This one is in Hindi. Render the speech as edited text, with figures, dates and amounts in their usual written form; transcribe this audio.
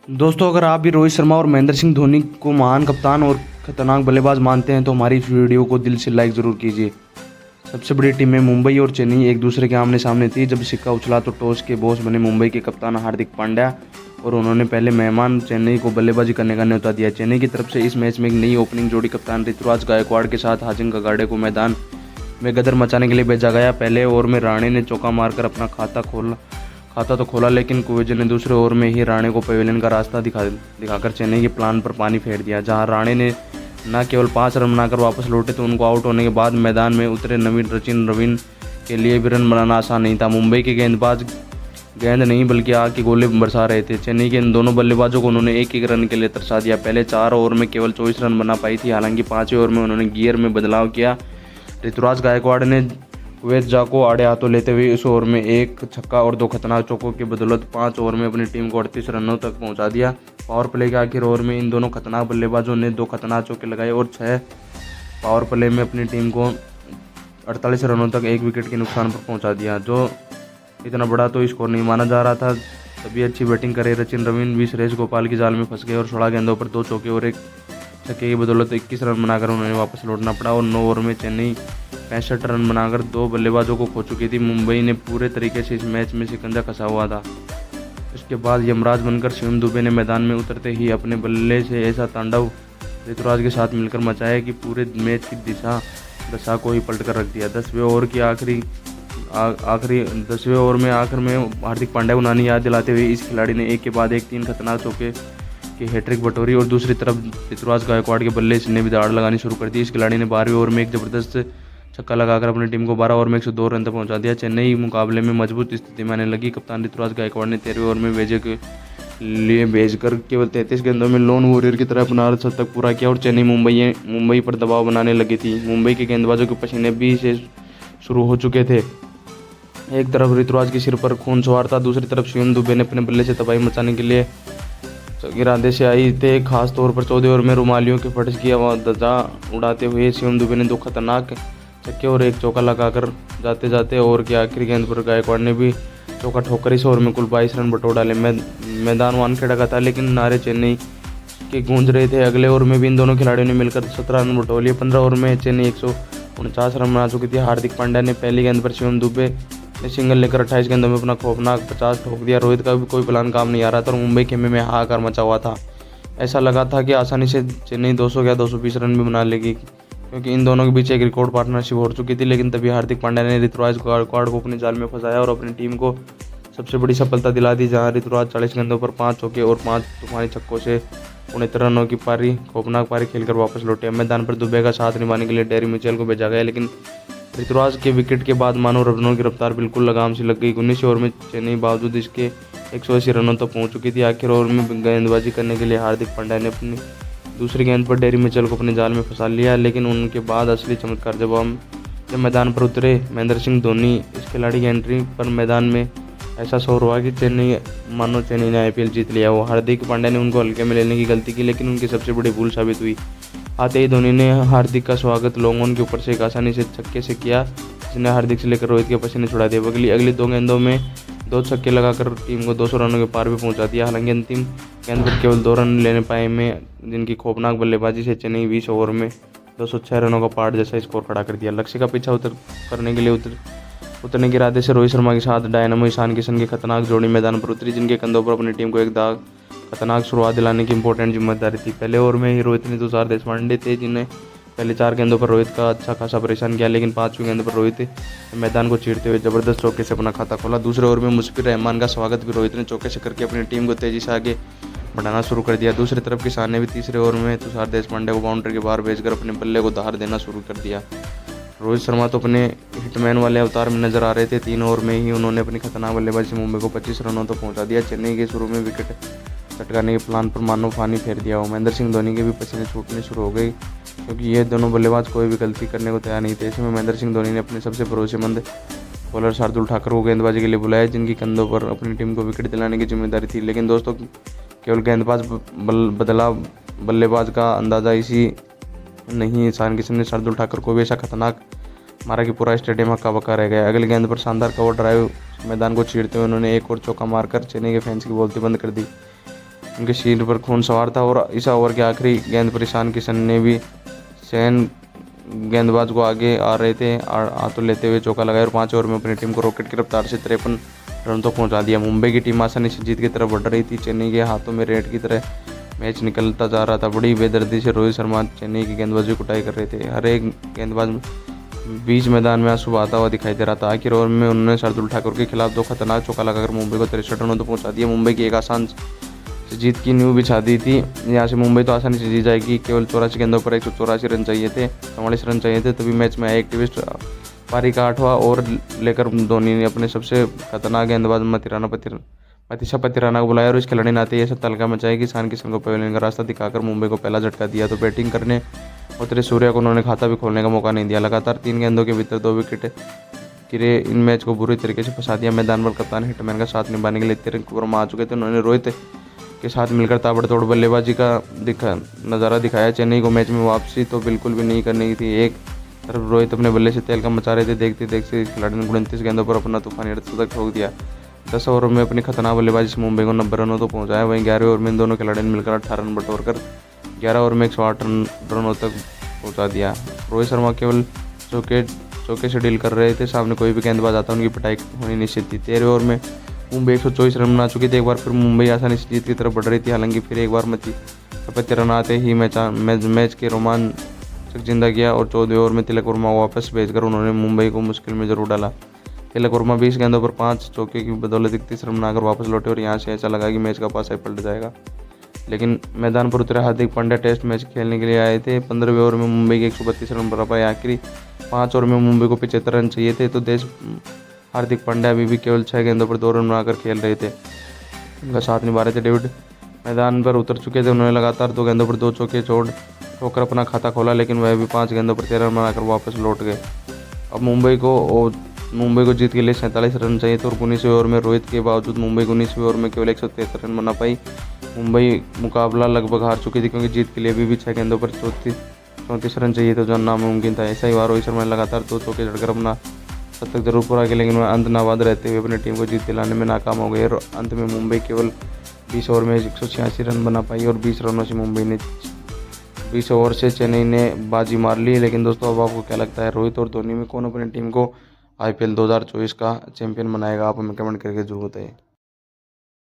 दोस्तों, अगर आप भी रोहित शर्मा और महेंद्र सिंह धोनी को महान कप्तान और खतरनाक बल्लेबाज मानते हैं तो हमारी इस वीडियो को दिल से लाइक ज़रूर कीजिए। सबसे बड़ी टीमें मुंबई और चेन्नई एक दूसरे के आमने सामने थी। जब सिक्का उछला तो टॉस के बॉस बने मुंबई के कप्तान हार्दिक पांड्या और उन्होंने पहले मेहमान चेन्नई को बल्लेबाजी करने का न्योता दिया। चेन्नई की तरफ से इस मैच में एक नई ओपनिंग जोड़ी कप्तान ऋतुराज गायकवाड़ के साथ हाशिम गगाड़े को मैदान में गदर मचाने के लिए भेजा गया। पहले ओवर में राणे ने चौका मारकर अपना खाता तो खोला, लेकिन कुवेजा ने दूसरे ओवर में ही राणे को पवेलियन का रास्ता दिखाकर चेन्नई के प्लान पर पानी फेर दिया। जहां राणे ने न केवल 5 रन बनाकर वापस लौटे तो उनको आउट होने के बाद मैदान में उतरे सचिन रवीन के लिए भी रन बनाना आसान नहीं था। मुंबई के गेंदबाज गेंद नहीं बल्कि आग के गोले बरसा रहे थे। चेन्नई के इन दोनों बल्लेबाजों को उन्होंने एक रन के लिए तरसा दिया। पहले 4 ओवर में केवल 24 रन बना पाई थी। हालांकि 5वें ओवर में उन्होंने गियर में बदलाव किया। ऋतुराज गायकवाड़ ने कुवेजा को आड़े हाथों लेते हुए इस ओवर में 1 छक्का और 2 खतरनाक चौकों की बदौलत 5 ओवर में अपनी टीम को 38 रनों तक पहुंचा दिया। पावर प्ले के आखिर ओवर में इन दोनों खतरनाक बल्लेबाजों ने 2 खतरनाक चौके लगाए और 6 पावर प्ले में अपनी टीम को 48 रनों तक 1 विकेट के नुकसान पर पहुंचा दिया, जो इतना बड़ा तो स्कोर नहीं माना जा रहा था। तभी अच्छी बैटिंग करे सचिन रवीन भी सुरेश गोपाल की जाल में फंस गए और 16 गेंदों पर 2 चौके और 1 छक्के की बदौलत 21 रन बनाकर उन्हें वापस लौटना पड़ा। और 9 ओवर में चेन्नई 65 रन बनाकर 2 बल्लेबाजों को खो चुकी थी। मुंबई ने पूरे तरीके से इस मैच में शिकंजा कसा हुआ था। इसके बाद यमराज बनकर शिवम दुबे ने मैदान में उतरते ही अपने बल्ले से ऐसा तांडव ऋतुराज के साथ मिलकर मचाया कि पूरे मैच की दशा को ही पलट कर रख दिया। 10वें ओवर में आखिर में हार्दिक पांड्या को नानी याद दिलाते हुए इस खिलाड़ी ने एक के बाद एक 3 खतरनाक चौके की हैट्रिक बटोरी और दूसरी तरफ ऋतुराज गायकवाड़ के बल्ले ने भी दाड़ लगानी शुरू कर दी। इस खिलाड़ी ने 12वें ओवर में एक जबरदस्त छक्का लगाकर अपनी टीम को 12 ओवर में 102 रन तक पहुंचा दिया। चेन्नई मुकाबले में मजबूत स्थिति में आने लगी। कप्तान ऋतुराज गायकवाड़ ने 13वें ओवर में वेजे के लिए भेजकर केवल 33 गेंदों में लोन वॉरियर की तरह अपना शतक पूरा किया और चेन्नई मुंबई पर दबाव बनाने लगी थी। मुंबई के गेंदबाजों के पसीने भी से शुरू हो चुके थे। एक तरफ ऋतुराज के सिर पर खून सवार था, दूसरी तरफ शिवम दुबे ने अपने बल्ले से तबाही मचाने के लिए इरादे से आई थे। खास तौर पर 14वें ओवर में रुमालियों के फटस की ध्वजा उड़ाते हुए शिवम दुबे ने 2 खतरनाक छक्के और 1 चौका लगाकर जाते जाते ओवर की आखिरी गेंद पर गायकवाड़ ने भी चौका ठोकर इस ओवर में कुल 22 रन बटोर डाले। मैदान वानखेड़ा का था, लेकिन नारे चेन्नई के गूंज रहे थे। अगले ओवर में भी इन दोनों खिलाड़ियों ने मिलकर 17 रन बटोर लिए। 15 ओवर में चेन्नई 149 रन बना चुकी थी। हार्दिक पांड्या ने पहली गेंद पर शिवम दुबे ने सिंगल लेकर 28 गेंदों में अपना खौफनाक 50 ठोक दिया। रोहित का भी कोई प्लान काम नहीं आ रहा था और मुंबई खेमे में हाहाकार मचा हुआ था। ऐसा लगा था कि आसानी से चेन्नई 200 या 220 रन भी बना लेगी, क्योंकि इन दोनों के बीच एक रिकॉर्ड पार्टनरशिप हो चुकी थी। लेकिन तभी हार्दिक पांड्या ने ऋतुराज गायकवाड़ को अपने जाल में फंसाया और अपनी टीम को सबसे बड़ी सफलता दिला दी, जहां ऋतुराज 40 गेंदों पर 5 चौके और 5 तूफानी छक्कों से 69 रनों की खौफनाक पारी खेलकर वापस लौटे। मैदान पर दुबे का साथ निभाने के लिए डेरी मिचेल को भेजा गया, लेकिन ऋतुराज के विकेट के बाद मानो रनों की रफ्तार बिल्कुल लगाम सी लग गई। 19वें ओवर में चेन्नई बावजूद इसके 180 रनों तक पहुंच चुकी थी। आखिर ओवर में गेंदबाजी करने के लिए हार्दिक पांड्या ने अपनी दूसरी गेंद पर डेरी मिचेल को अपने जाल में फंसा लिया, लेकिन उनके बाद असली चमत्कार जब मैदान पर उतरे महेंद्र सिंह धोनी। इस खिलाड़ी की एंट्री पर मैदान में ऐसा शोर हुआ कि चेन्नई ने IPL जीत लिया हो। हार्दिक पांड्या ने उनको हल्के में लेने की गलती की, लेकिन उनकी सबसे बड़ी भूल साबित हुई। आते ही धोनी ने हार्दिक का स्वागत लॉन्ग ऑन के ऊपर से एक आसानी से छक्के से किया, जिसने हार्दिक से लेकर रोहित के पसीने छुड़ा दिए। अगली 2 गेंदों में 2 छक्के लगाकर टीम को 200 रनों के पार भी पहुंचा दिया। हालांकि अंतिम गेंद पर केवल 2 रन लेने पाए में जिनकी खौफनाक बल्लेबाजी से चेन्नई 20 ओवर में 206 रनों का पार जैसा स्कोर खड़ा कर दिया। लक्ष्य का पीछा करने के लिए उतरने के इरादे से रोहित शर्मा के साथ डायनामो ईशान किशन की खतरनाक जोड़ी मैदान पर उतरी, जिनके कंधों पर अपनी टीम को एक खतरनाक शुरुआत दिलाने की इंपॉर्टेंट जिम्मेदारी थी। पहले ओवर में ही रोहित ने तुषार देशपांडे थे, जिन्हें पहले 4 गेंदों पर रोहित का अच्छा खासा परेशान किया, लेकिन 5वीं गेंद पर रोहित ने मैदान को चीरते हुए जबरदस्त चौके से अपना खाता खोला। दूसरे ओवर में मुशफिर रहमान का स्वागत भी रोहित ने चौके से करके अपनी टीम को तेजी से आगे बढ़ाना शुरू कर दिया। दूसरी तरफ किसान ने भी तीसरे ओवर में तुषार देशपांडे को बाउंड्री के बाहर भेजकर अपने बल्ले को दहाड़ देना शुरू कर दिया। रोहित शर्मा तो अपने हिटमैन वाले अवतार में नजर आ रहे थे। 3 ओवर में ही उन्होंने अपनी खतरनाक बल्लेबाजी से मुंबई को 25 रनों तक पहुंचा दिया। चेन्नई के शुरू में विकेट चटकाने के प्लान पर मानो पानी फेर दिया हो। महेंद्र सिंह धोनी के भी पसीने छूटने शुरू हो गई, क्योंकि ये दोनों बल्लेबाज कोई भी गलती करने को तैयार नहीं थे। ऐसे में महेंद्र सिंह धोनी ने अपने सबसे भरोसेमंद बॉलर शार्दुल ठाकुर को गेंदबाजी के लिए बुलाया, जिनकी कंधों पर अपनी टीम को विकेट दिलाने की जिम्मेदारी थी। लेकिन दोस्तों, केवल गेंदबाज बदला बल्लेबाज का अंदाजा इसी नहीं, ईशान किशन ने शार्दुल ठाकुर को भी ऐसा खतरनाक मारा कि पूरा स्टेडियम हक्का बक्का रह गया। अगली गेंद पर शानदार कवर ड्राइव मैदान को चीरते हुए उन्होंने एक और चौका मारकर चेन्नई के फैंस की बोलती बंद कर दी। उनके सिर पर खून सवार था। और इस ओवर के आखिरी गेंद पर ईशान किशन ने भी सैन गेंदबाज को आगे आ रहे थे हाथों लेते हुए चौका लगाया और 5 ओवर में अपनी टीम को रॉकेट की रफ्तार से 53 रन तक पहुंचा दिया। मुंबई की टीम आसानी से जीत की तरफ बढ़ रही थी। चेन्नई के हाथों में रेड की तरह मैच निकलता जा रहा था। बड़ी बेदर्दी से रोहित शर्मा चेन्नई की गेंदबाजी कुटाई कर रहे थे। हर एक गेंदबाज बीच मैदान में आंसू बहाता हुआ दिखाई दे रहा था। आखिर ओवर में उन्होंने शार्दुल ठाकुर के खिलाफ 2 खतरनाक चौका लगाकर मुंबई को 63 रनों तक पहुंचा दिया। मुंबई की एक आसान से जीत की नींव बिछा दी थी। यहाँ से मुंबई तो आसानी से जीत जाएगी। केवल 84 गेंदों पर 184 रन चाहिए थे, 44 रन चाहिए थे। तभी मैच में आया एक ट्विस्ट। पारी का 8वां ओवर लेकर धोनी ने अपने सबसे खतरनाक गेंदबाज मतीशा पतिराना को बुलाया और इस खिलाड़ी ने आते ही ऐसा तहलका मचाया कि ईशान किशन को पवेलियन का रास्ता दिखाकर मुंबई को पहला झटका दिया। तो बैटिंग करने उतरे सूर्या को उन्होंने खाता भी खोलने का मौका नहीं दिया। लगातार 3 गेंदों के भीतर 2 विकेट गिरे। इन मैच को बुरी तरीके से फंसा दिया। मैदान पर कप्तान हिटमैन का साथ निभाने के लिए तिरंग वर्मा आ चुके थे। उन्होंने रोहित के साथ मिलकर ताबड़तोड़ बल्लेबाजी का नज़ारा दिखाया। चेन्नई को मैच में वापसी तो बिल्कुल भी नहीं करनी थी। एक तरफ रोहित अपने बल्ले से तहलका मचा रहे थे। देखते देखते इस खिलाड़ी ने 29 गेंदों पर अपना तूफानी अर्धशतक ठोक दिया। 10 ओवर में अपनी खतरनाक बल्लेबाजी से मुंबई को 90 रनों तो पहुंचाया। वहीं 11वें ओवर में इन दोनों खिलाड़ियों ने मिलकर 18 रन बटोरकर 11 ओवर में 108 रनों तक पहुंचा दिया। रोहित शर्मा केवल चौके से डील कर रहे थे। सामने कोई भी गेंदबाज आता उनकी पिटाई होनी निश्चित थी। 13वें ओवर में मुंबई 124 रन बना चुकी थी। एक बार फिर मुंबई आसानी से जीत की तरफ बढ़ रही थी। हालांकि फिर एक बार 75 रन आते ही मैच के रोमांचक जिंदा किया और 14वें ओवर में तिलक वर्मा वापस भेजकर उन्होंने मुंबई को मुश्किल में जरूर डाला। तिलक वर्मा 20 गेंदों पर 5 चौके की बदौलत 31 रन बनाकर वापस लौटे और यहाँ से ऐसा लगा कि मैच का पासा ही पलट जाएगा। लेकिन मैदान पर उतरे हार्दिक पांड्या टेस्ट मैच खेलने के लिए आए थे। 15वें ओवर में मुंबई के 132 रन बना पाए। आखिरी 5 ओवर में मुंबई को 75 रन चाहिए थे। तो हार्दिक पांड्या अभी भी केवल 6 गेंदों पर 2 रन बनाकर खेल रहे थे। उनका साथ निभा रहे थे डेविड मैदान पर उतर चुके थे। उन्होंने लगातार 2 गेंदों पर 2 चौके छोड़कर अपना खाता खोला, लेकिन वह भी 5 गेंदों पर 13 रन बनाकर वापस लौट गए। अब मुंबई को जीत के लिए 47 रन चाहिए थे और 19वें ओवर में रोहित के बावजूद मुंबई को 19वें ओवर में केवल 173 रन बना पाई। मुंबई मुकाबला लगभग हार चुकी थी क्योंकि जीत के लिए अभी भी 6 गेंदों पर 34 रन चाहिए थे, जो नामुमकिन था। ऐसा ही हुआ। रोहित शर्मा ने लगातार 2 चौके चढ़कर अपना शतक जरूर पूरा किया, लेकिन वह अंत नाबाद रहते हुए अपनी टीम को जीत दिलाने में नाकाम हो गए और अंत में मुंबई केवल 20 ओवर में 186 रन बना पाई और 20 रनों से 20 ओवर से चेन्नई ने बाजी मार ली। लेकिन दोस्तों, अब आपको क्या लगता है, रोहित और धोनी में कौन अपनी टीम को IPL 2024 का चैंपियन बनाएगा? आप हमें कमेंट करके जरूर बताइए।